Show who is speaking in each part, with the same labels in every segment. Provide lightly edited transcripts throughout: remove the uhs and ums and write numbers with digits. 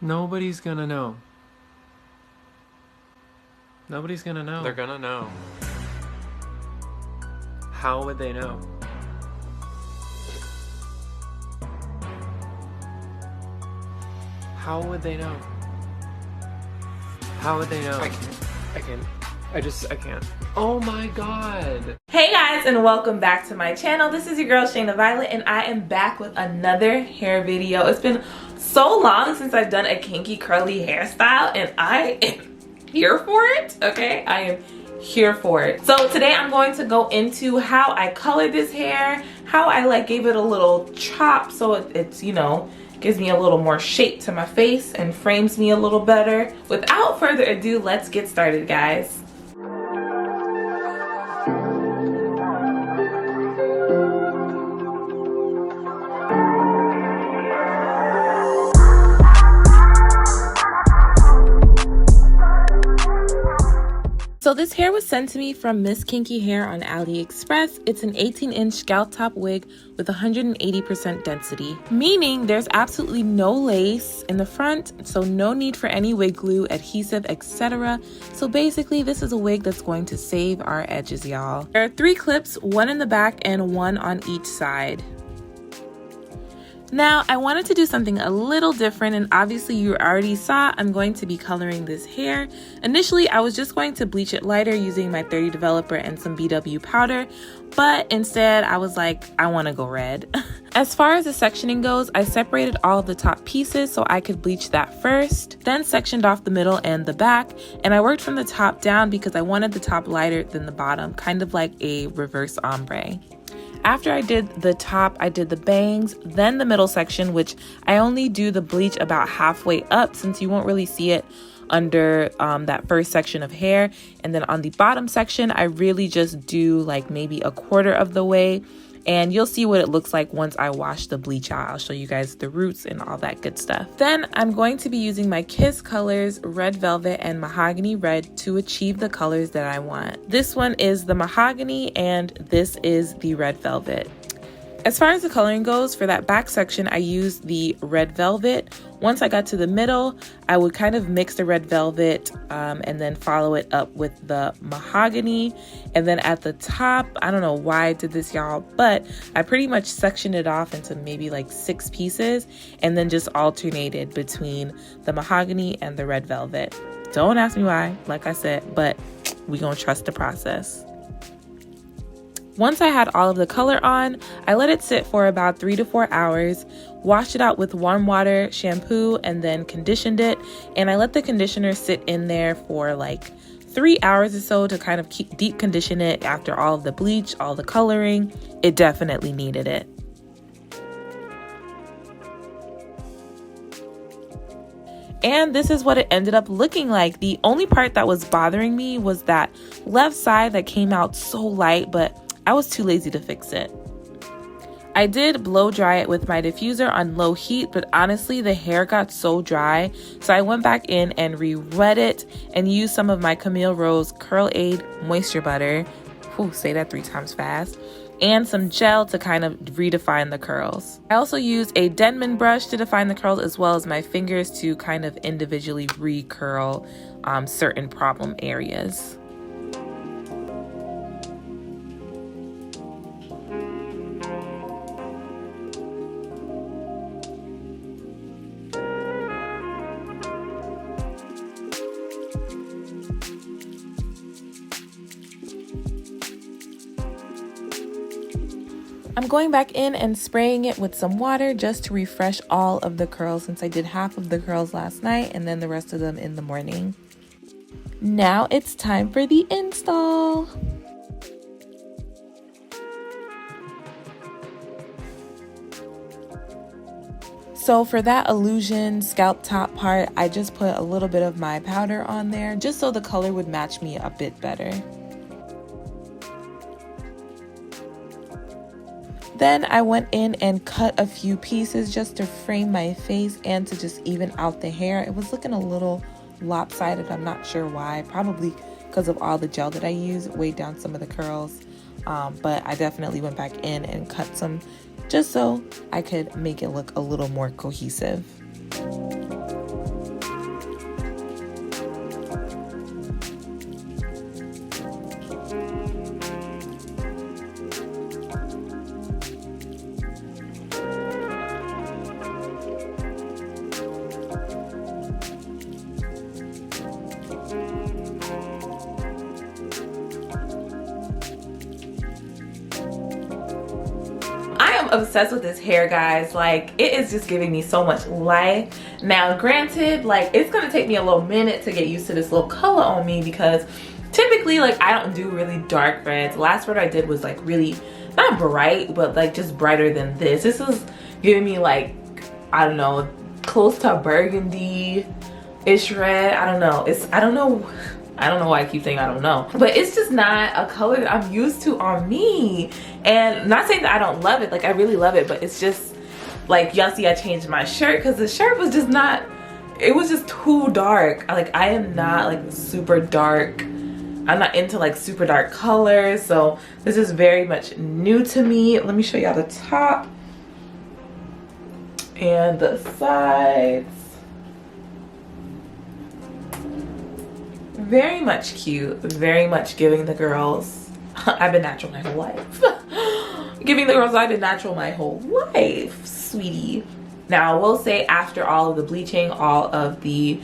Speaker 1: Nobody's gonna know. Nobody's gonna know.
Speaker 2: They're gonna know.
Speaker 1: How would they know? How would they know? How would they know?
Speaker 2: I can't. I can't.
Speaker 1: Oh my god!
Speaker 3: Hey guys, and welcome back to my channel. This is your girl Shayna Violet, and I am back with another hair video. It's been so long since I've done a kinky curly hairstyle, and I am here for it. Okay, I am here for it. So today I'm going to go into how I colored this hair, how I gave it a little chop so it's you know, gives me a little more shape to my face and frames me a little better. Without further ado, let's get started, guys. So this hair was sent to me from MISSKINKY Hair on AliExpress. It's an 18-inch scalp top wig with 180% density, meaning there's absolutely no lace in the front, so no need for any wig glue, adhesive, etc. So basically, this is a wig that's going to save our edges, y'all. There are 3 clips, one in the back and one on each side. Now, I wanted to do something a little different, and obviously you already saw I'm going to be coloring this hair. Initially, I was just going to bleach it lighter using my 30 Developer and some BW powder, but instead I was like, I want to go red. As far as the sectioning goes, I separated all of the top pieces so I could bleach that first, then sectioned off the middle and the back, and I worked from the top down because I wanted the top lighter than the bottom, kind of like a reverse ombre. After I did the top, I did the bangs, then the middle section, which I only do the bleach about halfway up since you won't really see it under that first section of hair. And then on the bottom section, I really just do like maybe a quarter of the way. And you'll see what it looks like once I wash the bleach out. I'll show you guys the roots and all that good stuff. Then I'm going to be using my Kiss colors, Red Velvet and Mahogany Red, to achieve the colors that I want. This one is the Mahogany and this is the Red Velvet. As far as the coloring goes, for that back section, I used the Red Velvet. Once I got to the middle, I would kind of mix the Red Velvet and then follow it up with the Mahogany. And then at the top, I don't know why I did this, y'all, but I pretty much sectioned it off into maybe like 6 pieces and then just alternated between the Mahogany and the Red Velvet. Don't ask me why, like I said, but we gonna trust the process. Once I had all of the color on, I let it sit for about 3 to 4 hours, washed it out with warm water, shampoo, and then conditioned it. And I let the conditioner sit in there for like 3 hours or so to kind of keep deep condition it after all of the bleach, all the coloring. It definitely needed it. And this is what it ended up looking like. The only part that was bothering me was that left side that came out so light, but I was too lazy to fix it. I did blow dry it with my diffuser on low heat, but honestly the hair got so dry, so I went back in and re-wet it and used some of my Camille Rose Curl Aid Moisture Butter, say that 3 times fast, and some gel to kind of redefine the curls. I also used a Denman brush to define the curls, as well as my fingers to kind of individually re-curl certain problem areas. I'm going back in and spraying it with some water just to refresh all of the curls, since I did half of the curls last night and then the rest of them in the morning. Now it's time for the install. So for that illusion scalp top part, I just put a little bit of my powder on there just so the color would match me a bit better. Then I went in and cut a few pieces just to frame my face and to just even out the hair. It was looking a little lopsided. I'm not sure why. Probably because of all the gel that I used. It weighed down some of the curls. But I definitely went back in and cut some just so I could make it look a little more cohesive. am obsessed with this hair, guys. Like, it is just giving me so much life. Now, granted, like, it's gonna take me a little minute to get used to this little color on me because typically, like, I don't do really dark reds. The last red I did was like really, not bright, but like just brighter than this. This is giving me like, I don't know, close to burgundy-ish red. I don't know. I don't know why I keep saying I don't know. But it's just not a color that I'm used to on me. And not saying that I don't love it, like I really love it, but it's just like, y'all see I changed my shirt because the shirt was just not, it was just too dark. Like, I am not like super dark. I'm not into like super dark colors. So this is very much new to me. Let me show y'all the top and the sides. Very much cute, very much giving the girls, I've been natural my whole life. Giving the girls I've been natural my whole life, sweetie. Now, I will say after all of the bleaching, all of the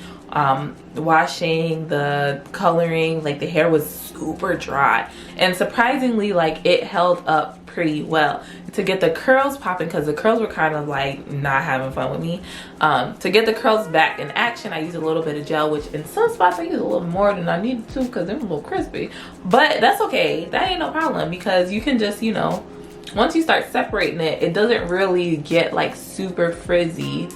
Speaker 3: washing, the coloring, like the hair was super dry. And surprisingly, like it held up pretty well. To get the curls popping, because the curls were kind of like not having fun with me. To get the curls back in action, I used a little bit of gel, which in some spots I used a little more than I needed to because they're a little crispy. But that's okay. That ain't no problem because you can just, you know, once you start separating it, it doesn't really get like super frizzy.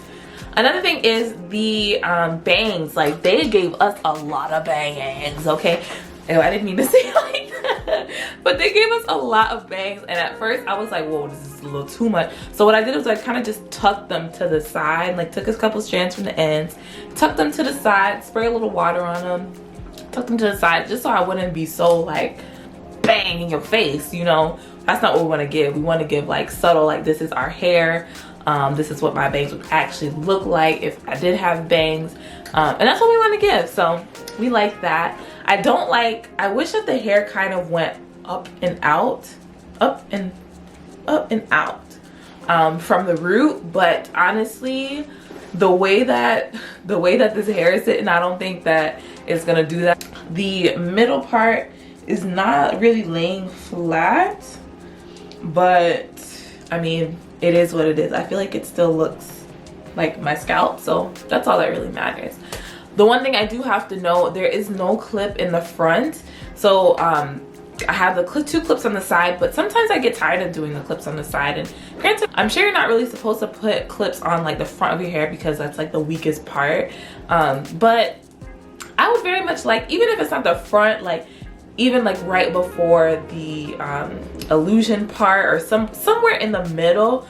Speaker 3: Another thing is the bangs. Like, they gave us a lot of bangs, okay? Ew, I didn't mean to say it like that. But they gave us a lot of bangs, and at first I was like, whoa, this is a little too much. So what I did was I kind of just tucked them to the side, like took a couple strands from the ends, tucked them to the side, spray a little water on them, tucked them to the side, just so I wouldn't be so like bang in your face, you know? That's not what we want to give. We want to give like subtle, like this is our hair. This is what my bangs would actually look like if I did have bangs. And that's what we want to give. So we like that. I wish that the hair kind of went up and out, up and out from the root. But honestly, the way that this hair is sitting, I don't think that it's gonna do that. The middle part is not really laying flat, but I mean, it is what it is. I feel like it still looks like my scalp, so that's all that really matters. The one thing I do have to know, there is no clip in the front. So I have the two clips on the side, but sometimes I get tired of doing the clips on the side. And granted, I'm sure you're not really supposed to put clips on like the front of your hair because that's like the weakest part. But I would very much like, even if it's not the front, like even like right before the illusion part or somewhere in the middle,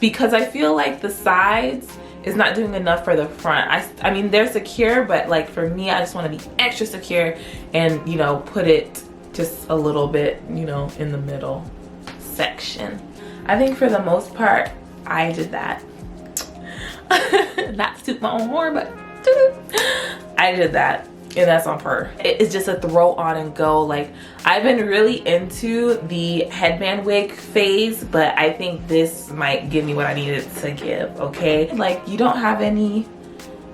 Speaker 3: because I feel like the sides is not doing enough for the front. I mean, they're secure, but like for me, I just want to be extra secure and, you know, put it just a little bit, you know, in the middle section. I think for the most part, I did that. Not to toot my own horn, but I did that. And that's on her. It's just a throw on and go. Like, I've been really into the headband wig phase, but I think this might give me what I needed to give, okay? Like, you don't have any,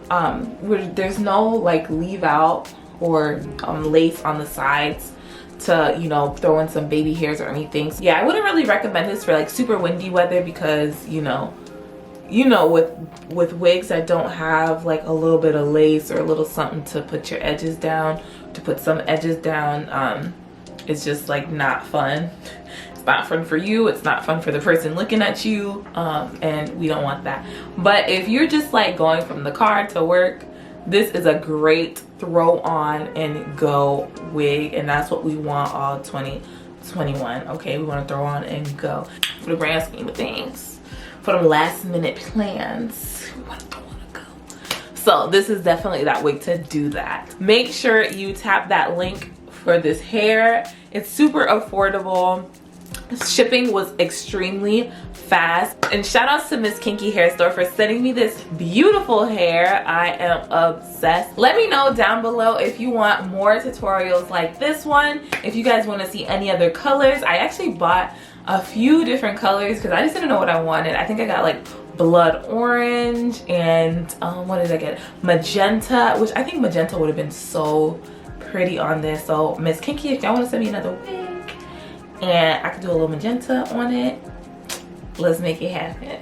Speaker 3: there's no like leave out or lace on the sides to, you know, throw in some baby hairs or anything. So yeah, I wouldn't really recommend this for like super windy weather because, you know, with wigs that don't have like a little bit of lace or a little something to put your edges down, to put some edges down, it's just like not fun. It's not fun for you, it's not fun for the person looking at you, and we don't want that. But if you're just like going from the car to work, this is a great throw on and go wig, and that's what we want all 2021. Okay, we want to throw on and go. For the grand scheme of things, for the last minute plans, we want to throw on and go. So this is definitely that wig to do that. Make sure you tap that link for this hair. It's super affordable. Shipping was extremely fast. And shout outs to Miss Kinky Hair Store for sending me this beautiful hair. I am obsessed. Let me know down below if you want more tutorials like this one. If you guys want to see any other colors. I actually bought a few different colors because I just didn't know what I wanted. I think I got like blood orange and what did I get? Magenta, which I think magenta would have been so pretty on this. So Miss Kinky, if y'all want to send me another wig and I could do a little magenta on it, let's make it happen.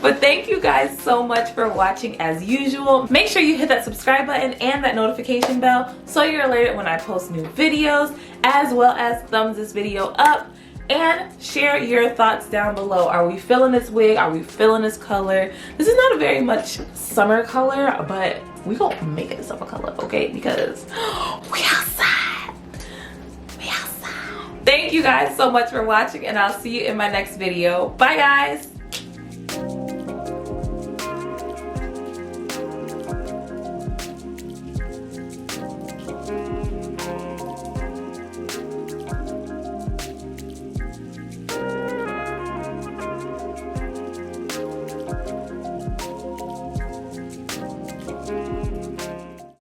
Speaker 3: But thank you guys so much for watching as usual. Make sure you hit that subscribe button and that notification bell so you're alerted when I post new videos, as well as thumbs this video up and share your thoughts down below. Are we feeling this wig? Are we feeling this color? This is not a very much summer color, but we gonna make it a summer color, okay? Because we outside. We outside. Thank you guys so much for watching, and I'll see you in my next video. Bye guys.